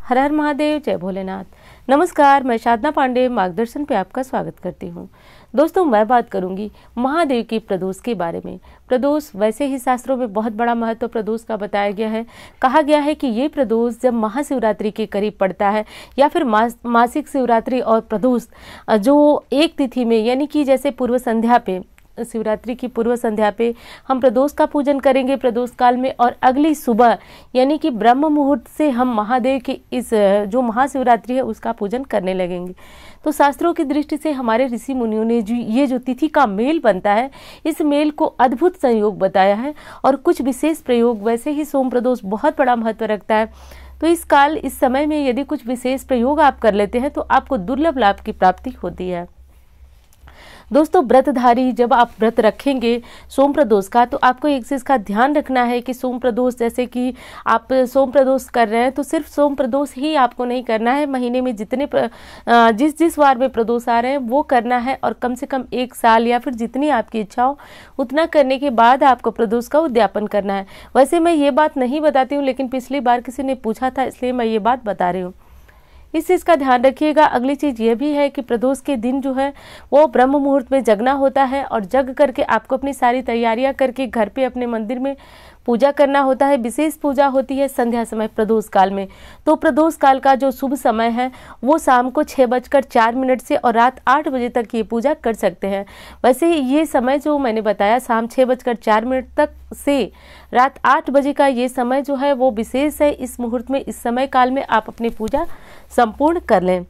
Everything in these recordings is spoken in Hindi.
हर हर महादेव, जय भोलेनाथ। नमस्कार, मैं साधना पांडे मार्गदर्शन पे आपका स्वागत करती हूँ। दोस्तों, मैं बात करूंगी महादेव की प्रदोष के बारे में। प्रदोष वैसे ही शास्त्रों में बहुत बड़ा महत्व प्रदोष का बताया गया है। कहा गया है कि ये प्रदोष जब महाशिवरात्रि के करीब पड़ता है या फिर मासिक शिवरात्रि और प्रदोष जो एक तिथि में, यानी कि जैसे पूर्व संध्या पे, शिवरात्रि की पूर्व संध्या पे हम प्रदोष का पूजन करेंगे प्रदोष काल में, और अगली सुबह यानी कि ब्रह्म मुहूर्त से हम महादेव के इस जो महाशिवरात्रि है उसका पूजन करने लगेंगे। तो शास्त्रों की दृष्टि से हमारे ऋषि मुनियों ने ये जो तिथि का मेल बनता है, इस मेल को अद्भुत संयोग बताया है और कुछ विशेष प्रयोग। वैसे ही सोम प्रदोष बहुत बड़ा महत्व रखता है, तो इस समय में यदि कुछ विशेष प्रयोग आप कर लेते हैं तो आपको दुर्लभ लाभ की प्राप्ति होती है। दोस्तों, व्रतधारी जब आप व्रत रखेंगे सोम प्रदोष का, तो आपको एक चीज़ का ध्यान रखना है कि सोम प्रदोष, जैसे कि आप सोम प्रदोष कर रहे हैं तो सिर्फ सोम प्रदोष ही आपको नहीं करना है। महीने में जितने जिस वार में प्रदोष आ रहे हैं वो करना है, और कम से कम 1 साल या फिर जितनी आपकी इच्छा हो उतना करने के बाद आपको प्रदोष का उद्यापन करना है। वैसे मैं ये बात नहीं बताती हूँ, लेकिन पिछली बार किसी ने पूछा था इसलिए मैं ये बात बता रही हूँ। इस चीज़ का ध्यान रखिएगा। अगली चीज़ ये भी है कि प्रदोष के दिन जो है वो ब्रह्म मुहूर्त में जगना होता है, और जग करके आपको अपनी सारी तैयारियां करके घर पे अपने मंदिर में पूजा करना होता है। विशेष पूजा होती है संध्या समय प्रदोष काल में। तो प्रदोष काल का जो शुभ समय है वो शाम को 6:04 से और रात 8 बजे तक ये पूजा कर सकते हैं। वैसे ये समय जो मैंने बताया शाम 6:04 तक से रात 8 बजे का ये समय जो है वो विशेष है। इस मुहूर्त में, इस समय काल में आप अपनी पूजा संपूर्ण कर लें।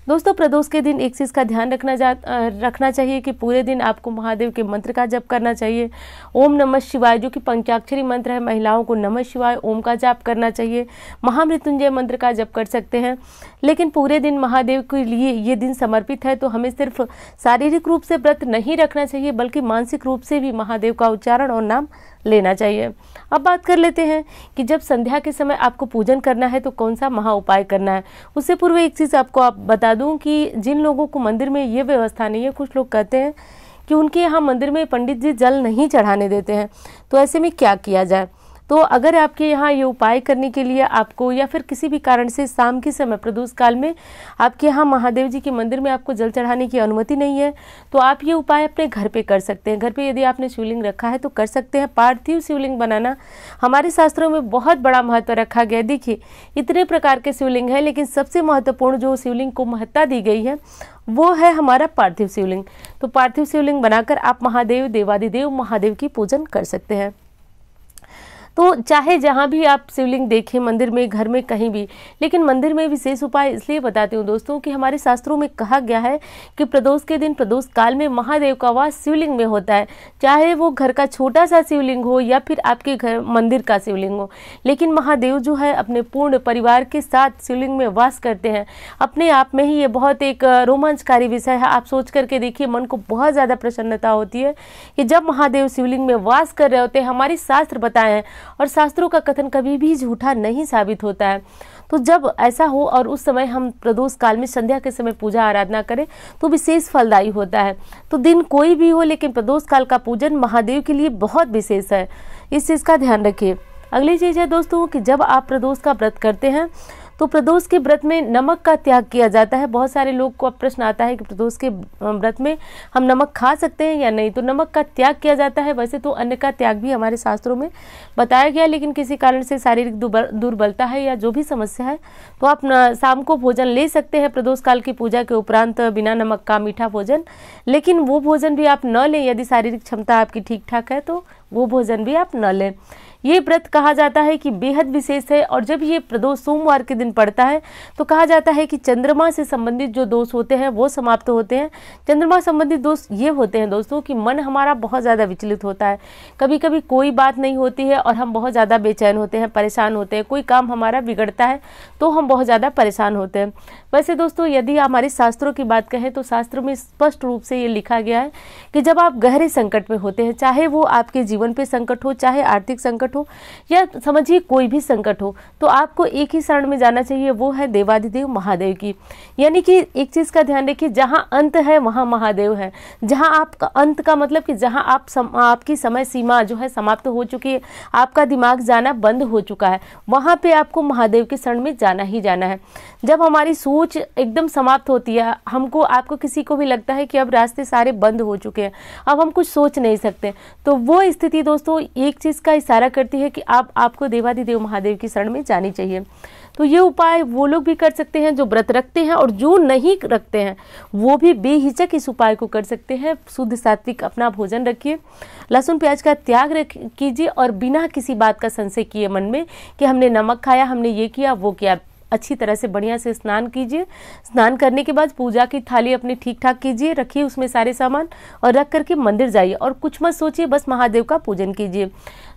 दोस्तों, प्रदोष के दिन एक चीज़ का ध्यान रखना चाहिए कि पूरे दिन आपको महादेव के मंत्र का जप करना चाहिए। ओम नमः शिवाय जो कि पंचाक्षरी मंत्र है, महिलाओं को नमः शिवाय ओम का जाप करना चाहिए। महामृत्युंजय मंत्र का जप कर सकते हैं। लेकिन पूरे दिन महादेव के लिए ये दिन समर्पित है, तो हमें सिर्फ शारीरिक रूप से व्रत नहीं रखना चाहिए बल्कि मानसिक रूप से भी महादेव का उच्चारण और नाम लेना चाहिए। अब बात कर लेते हैं कि जब संध्या के समय आपको पूजन करना है तो कौन सा महा उपाय करना है। उससे पूर्व एक चीज़ आपको बता दूं कि जिन लोगों को मंदिर में ये व्यवस्था नहीं है, कुछ लोग कहते हैं कि उनके यहाँ मंदिर में पंडित जी जल नहीं चढ़ाने देते हैं, तो ऐसे में क्या किया जाए। तो अगर आपके यहाँ ये उपाय करने के लिए आपको या फिर किसी भी कारण से शाम के समय प्रदोष काल में आपके यहाँ महादेव जी के मंदिर में आपको जल चढ़ाने की अनुमति नहीं है, तो आप ये उपाय अपने घर पे कर सकते हैं। घर पे यदि आपने शिवलिंग रखा है तो कर सकते हैं। पार्थिव शिवलिंग बनाना हमारे शास्त्रों में बहुत बड़ा महत्व रखा गया है। देखिए, इतने प्रकार के शिवलिंग है, लेकिन सबसे महत्वपूर्ण जो शिवलिंग को महत्ता दी गई है वो है हमारा पार्थिव शिवलिंग। तो पार्थिव शिवलिंग बनाकर आप महादेव, देवादिदेव महादेव की पूजन कर सकते हैं। तो चाहे जहाँ भी आप शिवलिंग देखें, मंदिर में, घर में, कहीं भी, लेकिन मंदिर में विशेष उपाय इसलिए बताती हूँ दोस्तों कि हमारे शास्त्रों में कहा गया है कि प्रदोष के दिन, प्रदोष काल में महादेव का वास शिवलिंग में होता है। चाहे वो घर का छोटा सा शिवलिंग हो या फिर आपके घर मंदिर का शिवलिंग हो, लेकिन महादेव जो है अपने पूर्ण परिवार के साथ शिवलिंग में वास करते हैं। अपने आप में ही ये बहुत एक रोमांचकारी विषय है। आप सोच करके देखिए, मन को बहुत ज़्यादा प्रसन्नता होती है कि जब महादेव शिवलिंग में वास कर रहे होते हैं। हमारे शास्त्र बताए हैं, और शास्त्रों का कथन कभी भी झूठा नहीं साबित होता है। तो जब ऐसा हो और उस समय हम प्रदोष काल में संध्या के समय पूजा आराधना करें तो विशेष फलदायी होता है। तो दिन कोई भी हो, लेकिन प्रदोष काल का पूजन महादेव के लिए बहुत विशेष है। इस चीज़ का ध्यान रखिए। अगली चीज़ है दोस्तों कि जब आप प्रदोष का व्रत करते हैं तो प्रदोष के व्रत में नमक का त्याग किया जाता है। बहुत सारे लोग को प्रश्न आता है कि प्रदोष के व्रत में हम नमक खा सकते हैं या नहीं। तो नमक का त्याग किया जाता है। वैसे तो अन्न का त्याग भी हमारे शास्त्रों में बताया गया, लेकिन किसी कारण से शारीरिक दुर्बलता है या जो भी समस्या है तो आप शाम को भोजन ले सकते हैं प्रदोष काल की पूजा के उपरांत, बिना नमक का मीठा भोजन। लेकिन वो भोजन भी आप न लें, यदि शारीरिक क्षमता आपकी ठीक ठाक है तो वो भोजन भी आप न लें। ये व्रत कहा जाता है कि बेहद विशेष है, और जब ये प्रदोष सोमवार के दिन पड़ता है तो कहा जाता है कि चंद्रमा से संबंधित जो दोष होते हैं वो समाप्त होते हैं। चंद्रमा संबंधित दोष ये होते हैं दोस्तों कि मन हमारा बहुत ज़्यादा विचलित होता है। कभी कभी कोई बात नहीं होती है और हम बहुत ज़्यादा बेचैन होते हैं, परेशान होते हैं। कोई काम हमारा बिगड़ता है तो हम बहुत ज़्यादा परेशान होते हैं। वैसे दोस्तों, यदि हमारे शास्त्रों की बात कहें तो शास्त्रों में स्पष्ट रूप से ये लिखा गया है कि जब आप गहरे संकट में होते हैं, चाहे वो आपके जीवन पे संकट हो, चाहे आर्थिक संकट संकट हो या समझिए कोई भी संकट हो, तो आपको एक ही शरण में जाना चाहिए, वो है देवाधिदेव महादेव की। यानी कि एक चीज़ का ध्यान रखिए, जहाँ अंत है वहाँ महादेव है। जहाँ आपका अंत का मतलब कि जहाँ आपकी समय सीमा जो है समाप्त हो चुकी है, आपका दिमाग जाना बंद हो चुका है, वहाँ पे आपको महादेव के शरण में जाना ही जाना है। जब हमारी सोच एकदम समाप्त होती है, आपको किसी को भी लगता है कि अब रास्ते सारे बंद हो चुके हैं, अब हम कुछ सोच नहीं सकते, तो वो स्थिति दोस्तों एक चीज़ का इशारा करती है कि आपको देवाधिदेव महादेव की शरण में जानी चाहिए। तो ये उपाय वो लोग भी कर सकते हैं जो व्रत रखते हैं, और जो नहीं रखते हैं वो भी बेहिचक इस उपाय को कर सकते हैं। शुद्ध सात्विक अपना भोजन रखिए, लहसुन प्याज का त्याग कीजिए, और बिना किसी बात का संशय किए मन में कि हमने नमक खाया, हमने ये किया वो किया, अच्छी तरह से बढ़िया से स्नान कीजिए। स्नान करने के बाद पूजा की थाली अपनी ठीक ठाक कीजिए, रखिए उसमें सारे सामान, और रख करके मंदिर जाइए और कुछ मत सोचिए, बस महादेव का पूजन कीजिए।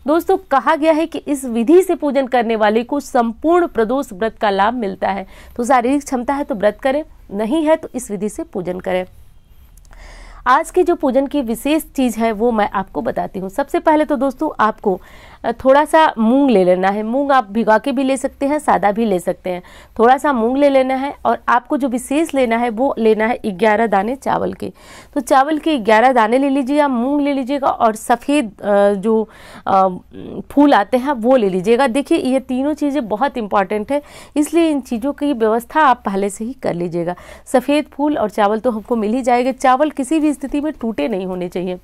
दोस्तों कहा गया है कि इस विधि से पूजन करने वाले को संपूर्ण प्रदोष व्रत का लाभ मिलता है। तो शारीरिक क्षमता है तो व्रत करें, नहीं है तो इस विधि से पूजन करें। आज की जो पूजन की विशेष चीज़ है वो मैं आपको बताती हूँ। सबसे पहले तो दोस्तों आपको थोड़ा सा मूंग ले लेना है। मूंग आप भिगा के भी ले सकते हैं, सादा भी ले सकते हैं। थोड़ा सा मूंग ले लेना है, और आपको जो विशेष लेना है वो लेना है 11 दाने चावल के। तो चावल के 11 दाने ले लीजिएगा, मूंग ले लीजिएगा, और सफ़ेद जो फूल आते हैं वो ले लीजिएगा। देखिए ये तीनों चीज़ें बहुत इंपॉर्टेंट है, इसलिए इन चीज़ों की व्यवस्था आप पहले से ही कर लीजिएगा। सफ़ेद फूल और चावल तो हमको मिल ही जाएगा। चावल किसी भी स्थिति में टूटे नहीं होने चाहिए।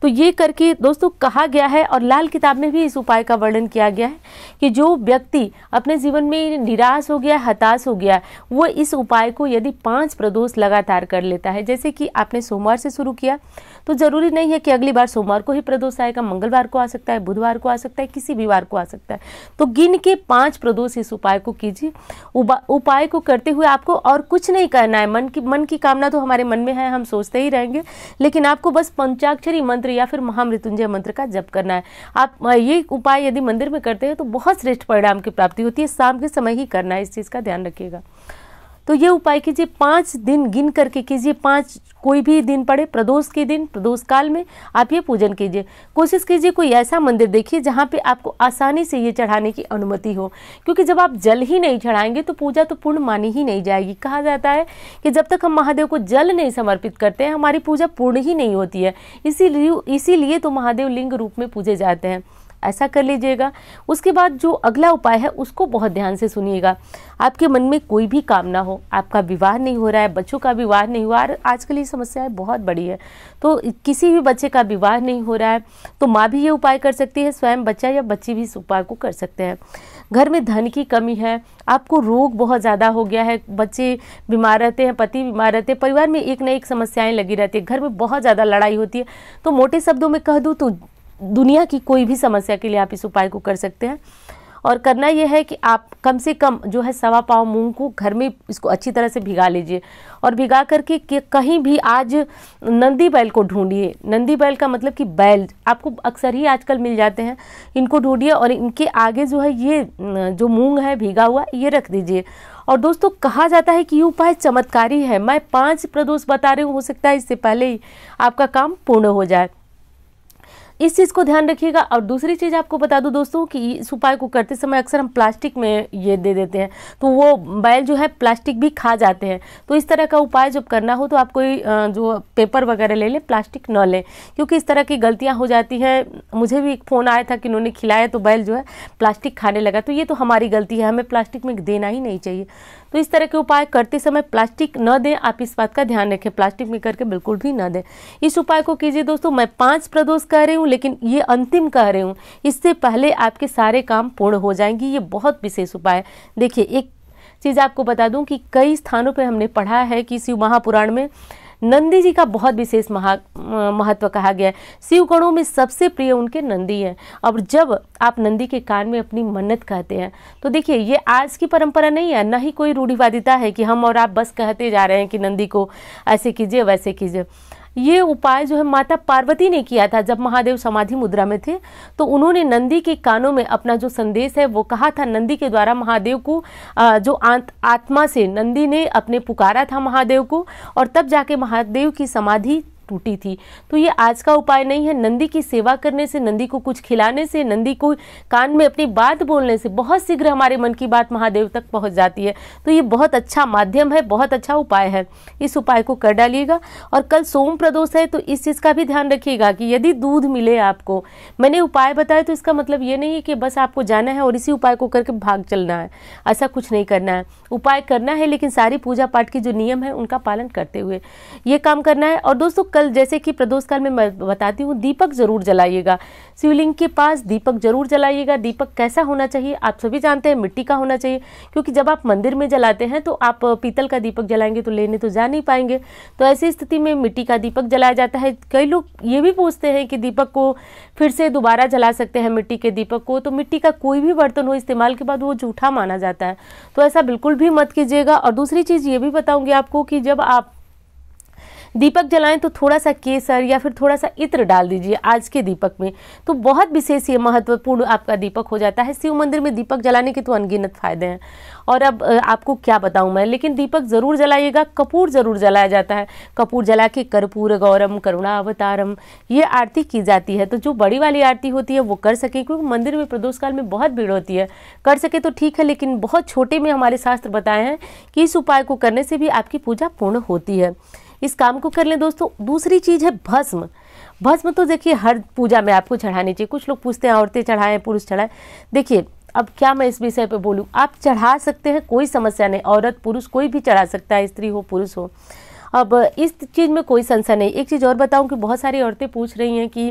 तो ये करके दोस्तों कहा गया है, और लाल किताब में भी इस उपाय का वर्णन किया गया है कि जो व्यक्ति अपने जीवन में निराश हो गया, हताश हो गया, वो इस उपाय को यदि 5 प्रदोष लगातार कर लेता है, जैसे कि आपने सोमवार से शुरू किया, तो जरूरी नहीं है कि अगली बार सोमवार को ही प्रदोष आएगा, मंगलवार को आ सकता है, बुधवार को आ सकता है, किसी भी वार को आ सकता है। तो गिन के 5 प्रदोष इस उपाय को कीजिए। उपाय को करते हुए आपको और कुछ नहीं करना है। मन की कामना तो हमारे मन में है, हम सोचते ही रहेंगे, लेकिन आपको बस पंचाक्षरी मंत्र या फिर महामृत्युंजय मंत्र का जप करना है। आप ये उपाय यदि मंदिर में करते हैं तो बहुत श्रेष्ठ परिणाम की प्राप्ति होती है। शाम के समय ही करना है, इस चीज़ का ध्यान रखिएगा। तो ये उपाय कीजिए, 5 दिन गिन करके कीजिए। 5 कोई भी दिन पड़े, प्रदोष के दिन, प्रदोष काल में आप ये पूजन कीजिए। कोशिश कीजिए कोई ऐसा मंदिर देखिए जहाँ पे आपको आसानी से ये चढ़ाने की अनुमति हो, क्योंकि जब आप जल ही नहीं चढ़ाएंगे तो पूजा तो पूर्ण मानी ही नहीं जाएगी। कहा जाता है कि जब तक हम महादेव को जल नहीं समर्पित करते हैं हमारी पूजा पूर्ण ही नहीं होती है। इसीलिए तो महादेव लिंग रूप में पूजे जाते हैं। ऐसा कर लीजिएगा। उसके बाद जो अगला उपाय है उसको बहुत ध्यान से सुनिएगा। आपके मन में कोई भी कामना हो, आपका विवाह नहीं हो रहा है, बच्चों का विवाह नहीं हुआ, आजकल ये समस्याएं बहुत बड़ी है, तो किसी भी बच्चे का विवाह नहीं हो रहा है तो माँ भी ये उपाय कर सकती है, स्वयं बच्चा या बच्ची भी इस उपाय को कर सकते हैं। घर में धन की कमी है, आपको रोग बहुत ज़्यादा हो गया है, बच्चे बीमार रहते हैं, पति बीमार रहते हैं, परिवार में एक न एक समस्याएं लगी रहती है, घर में बहुत ज़्यादा लड़ाई होती है, तो मोटे शब्दों में कह दूँ तो दुनिया की कोई भी समस्या के लिए आप इस उपाय को कर सकते हैं। और करना यह है कि आप कम से कम जो है 1.25 पाव मूंग को घर में इसको अच्छी तरह से भिगा लीजिए, और भिगा करके कहीं भी आज नंदी बैल को ढूंढिए। नंदी बैल का मतलब कि बैल आपको अक्सर ही आजकल मिल जाते हैं, इनको ढूंढिए और इनके आगे जो है ये जो मूंग है भिगा हुआ ये रख दीजिए। और दोस्तों कहा जाता है कि ये उपाय चमत्कारी है। मैं 5 प्रदोष बता रही हूँ, हो सकता है इससे पहले ही आपका काम पूर्ण हो जाए। इस चीज़ को ध्यान रखिएगा। और दूसरी चीज़ आपको बता दूं दोस्तों कि इस उपाय को करते समय अक्सर हम प्लास्टिक में ये दे देते हैं, तो वो बैल जो है प्लास्टिक भी खा जाते हैं। तो इस तरह का उपाय जब करना हो तो आप कोई जो पेपर वगैरह ले लें, प्लास्टिक न लें, क्योंकि इस तरह की गलतियां हो जाती हैं। मुझे भी एक फ़ोन आया था कि उन्होंने खिलाया तो बैल जो है प्लास्टिक खाने लगा, तो ये तो हमारी गलती है, हमें प्लास्टिक में देना ही नहीं चाहिए। तो इस तरह के उपाय करते समय प्लास्टिक न दें, आप इस बात का ध्यान रखें, प्लास्टिक में करके बिल्कुल भी न दें। इस उपाय को कीजिए दोस्तों। मैं 5 प्रदोष कह रही हूँ, लेकिन ये अंतिम कह रही हूँ, इससे पहले आपके सारे काम पूर्ण हो जाएंगी। ये बहुत विशेष उपाय है। देखिए एक चीज़ आपको बता दूं कि कई स्थानों पे हमने पढ़ा है कि शिव महापुराण में नंदी जी का बहुत विशेष महत्व कहा गया है। शिव गणों में सबसे प्रिय उनके नंदी हैं। अब जब आप नंदी के कान में अपनी मन्नत कहते हैं तो देखिए ये आज की परंपरा नहीं है, न ही कोई रूढ़िवादिता है कि हम और आप बस कहते जा रहे हैं कि नंदी को ऐसे कीजिए वैसे कीजिए। ये उपाय जो है माता पार्वती ने किया था। जब महादेव समाधि मुद्रा में थे तो उन्होंने नंदी के कानों में अपना जो संदेश है वो कहा था। नंदी के द्वारा महादेव को जो आत्मा से नंदी ने अपने पुकारा था महादेव को, और तब जाके महादेव की समाधि टूटी थी। तो ये आज का उपाय नहीं है। नंदी की सेवा करने से, नंदी को कुछ खिलाने से, नंदी को कान में अपनी बात बोलने से बहुत शीघ्र हमारे मन की बात महादेव तक पहुंच जाती है। तो ये बहुत अच्छा माध्यम है, बहुत अच्छा उपाय है। इस उपाय को कर डालिएगा। और कल सोम प्रदोष है, तो इस चीज़ का भी ध्यान रखिएगा कि यदि दूध मिले आपको, मैंने उपाय बताया तो इसका मतलब ये नहीं है कि बस आपको जाना है और इसी उपाय को करके भाग चलना है। ऐसा कुछ नहीं करना है। उपाय करना है, लेकिन सारी पूजा पाठ की जो नियम है उनका पालन करते हुए ये काम करना है। और दोस्तों, कल जैसे कि प्रदोष काल में मैं बताती हूँ, दीपक जरूर जलाइएगा। शिवलिंग के पास दीपक जरूर जलाइएगा। दीपक कैसा होना चाहिए? आप सभी जानते हैं, मिट्टी का होना चाहिए, क्योंकि जब आप मंदिर में जलाते हैं तो आप पीतल का दीपक जलाएंगे तो लेने तो जा नहीं पाएंगे। तो ऐसी स्थिति में मिट्टी का दीपक जलाया जाता है। कई लोग ये भी पूछते हैं कि दीपक को फिर से दोबारा जला सकते हैं मिट्टी के दीपक को? तो मिट्टी का कोई भी बर्तन हो इस्तेमाल के बाद वो जूठा माना जाता है, तो ऐसा बिल्कुल भी मत कीजिएगा। और दूसरी चीज़ ये भी बताऊंगी आपको कि जब आप दीपक जलाएं तो थोड़ा सा केसर या फिर थोड़ा सा इत्र डाल दीजिए आज के दीपक में, तो बहुत विशेष ये महत्वपूर्ण आपका दीपक हो जाता है। शिव मंदिर में दीपक जलाने के तो अनगिनत फायदे हैं, और अब आपको क्या बताऊं मैं, लेकिन दीपक जरूर जलाइएगा। कपूर जरूर जलाया जाता है। कपूर जला के कर्पूर गौरम करुणावतारम ये आरती की जाती है। तो जो बड़ी वाली आरती होती है वो कर सके, क्योंकि मंदिर में प्रदोष काल में बहुत भीड़ होती है। कर सके तो ठीक है, लेकिन बहुत छोटे में हमारे शास्त्र बताए हैं कि इस उपाय को करने से भी आपकी पूजा पूर्ण होती है। इस काम को कर लें दोस्तों। दूसरी चीज़ है भस्म। भस्म तो देखिए हर पूजा में आपको चढ़ानी चाहिए। कुछ लोग पूछते हैं औरतें चढ़ाएं पुरुष चढ़ाएं। देखिए, अब क्या मैं इस विषय पे बोलूं, आप चढ़ा सकते हैं, कोई समस्या नहीं। औरत पुरुष कोई भी चढ़ा सकता है, स्त्री हो पुरुष हो। अब इस चीज़ में कोई संशय नहीं। एक चीज़ और बताऊं कि बहुत सारी औरतें पूछ रही हैं कि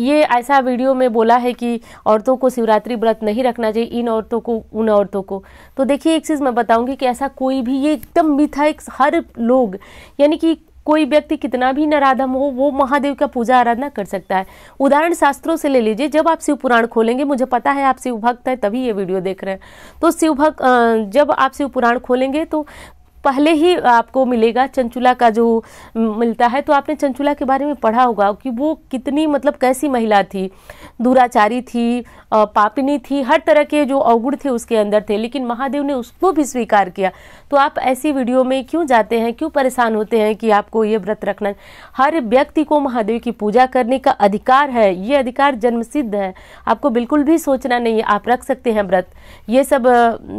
ये ऐसा वीडियो में बोला है कि औरतों को शिवरात्रि व्रत नहीं रखना चाहिए, इन औरतों को उन औरतों को। तो देखिए, एक चीज़ मैं बताऊंगी कि ऐसा कोई भी, ये एकदम मिथ है। हर लोग, यानी कि कोई व्यक्ति कितना भी नराधम हो, वो महादेव का पूजा आराधना कर सकता है। उदाहरण शास्त्रों से ले लीजिए। जब आप शिव पुराण खोलेंगे, मुझे पता है आप शिव भक्त हैं तभी ये वीडियो देख रहे हैं, तो शिव भक्त जब आप शिव पुराण खोलेंगे तो पहले ही आपको मिलेगा चंचुला का जो मिलता है। तो आपने चंचुला के बारे में पढ़ा होगा कि वो कितनी मतलब कैसी महिला थी, दुराचारी थी, पापिनी थी, हर तरह के जो अवगुण थे उसके अंदर थे, लेकिन महादेव ने उसको भी स्वीकार किया। तो आप ऐसी वीडियो में क्यों जाते हैं, क्यों परेशान होते हैं कि आपको ये व्रत रखना? हर व्यक्ति को महादेव की पूजा करने का अधिकार है, ये अधिकार जन्मसिद्ध है। आपको बिल्कुल भी सोचना नहीं है, आप रख सकते हैं व्रत। ये सब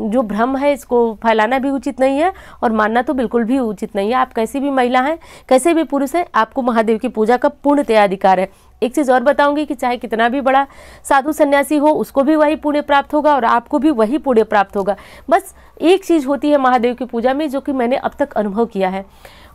जो भ्रम है इसको फैलाना भी उचित नहीं है और मानना तो बिल्कुल भी उचित नहीं है। आप कैसी भी महिला हैं, कैसे भी पुरुष हैं, आपको महादेव की पूजा का पूर्णतः अधिकार है। एक चीज़ और बताऊंगी कि चाहे कितना भी बड़ा साधु सन्यासी हो, उसको भी वही पुण्य प्राप्त होगा और आपको भी वही पुण्य प्राप्त होगा। बस एक चीज़ होती है महादेव की पूजा में, जो कि मैंने अब तक अनुभव किया है।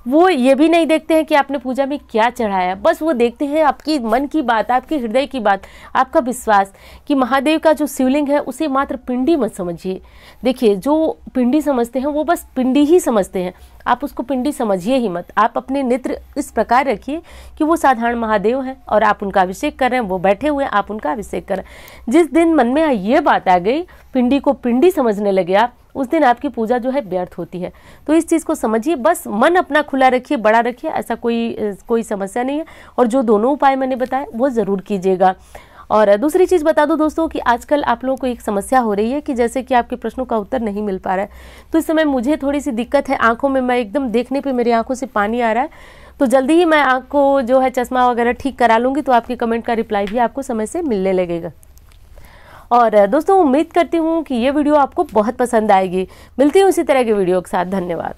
वो ये भी नहीं देखते हैं कि आपने पूजा में क्या चढ़ाया, बस वो देखते हैं आपकी मन की बात, आपके हृदय की बात, आपका विश्वास। कि महादेव का जो शिवलिंग है उसे मात्र पिंडी मत समझिए। देखिए, जो पिंडी समझते हैं वो बस पिंडी ही समझते हैं, आप उसको पिंडी समझिए ही मत। आप अपने नेत्र इस प्रकार रखिए कि वो साधारण महादेव हैं और आप उनका अभिषेक कर रहे हैं, वो बैठे हुए हैं, आप उनका अभिषेक कर रहे हैं। जिस दिन मन में ये बात आ गई, पिंडी को पिंडी समझने लगे आप, उस दिन आपकी पूजा जो है व्यर्थ होती है। तो इस चीज़ को समझिए, बस मन अपना खुला रखिए, बड़ा रखिए, ऐसा कोई समस्या नहीं है। और जो दोनों उपाय मैंने बताए वो ज़रूर कीजिएगा। और दूसरी चीज़ बता दो दोस्तों कि आजकल आप लोगों को एक समस्या हो रही है कि जैसे कि आपके प्रश्नों का उत्तर नहीं मिल पा रहा है। तो इस समय मुझे थोड़ी सी दिक्कत है आंखों में, मैं एकदम देखने पे मेरी आंखों से पानी आ रहा है। तो जल्दी ही मैं आंख को जो है चश्मा वगैरह ठीक करा लूँगी, तो आपके कमेंट का रिप्लाई भी आपको समय से मिलने लगेगा। और दोस्तों, उम्मीद करती हूँ कि ये वीडियो आपको बहुत पसंद आएगी। मिलती हूँ इसी तरह के वीडियो के साथ। धन्यवाद।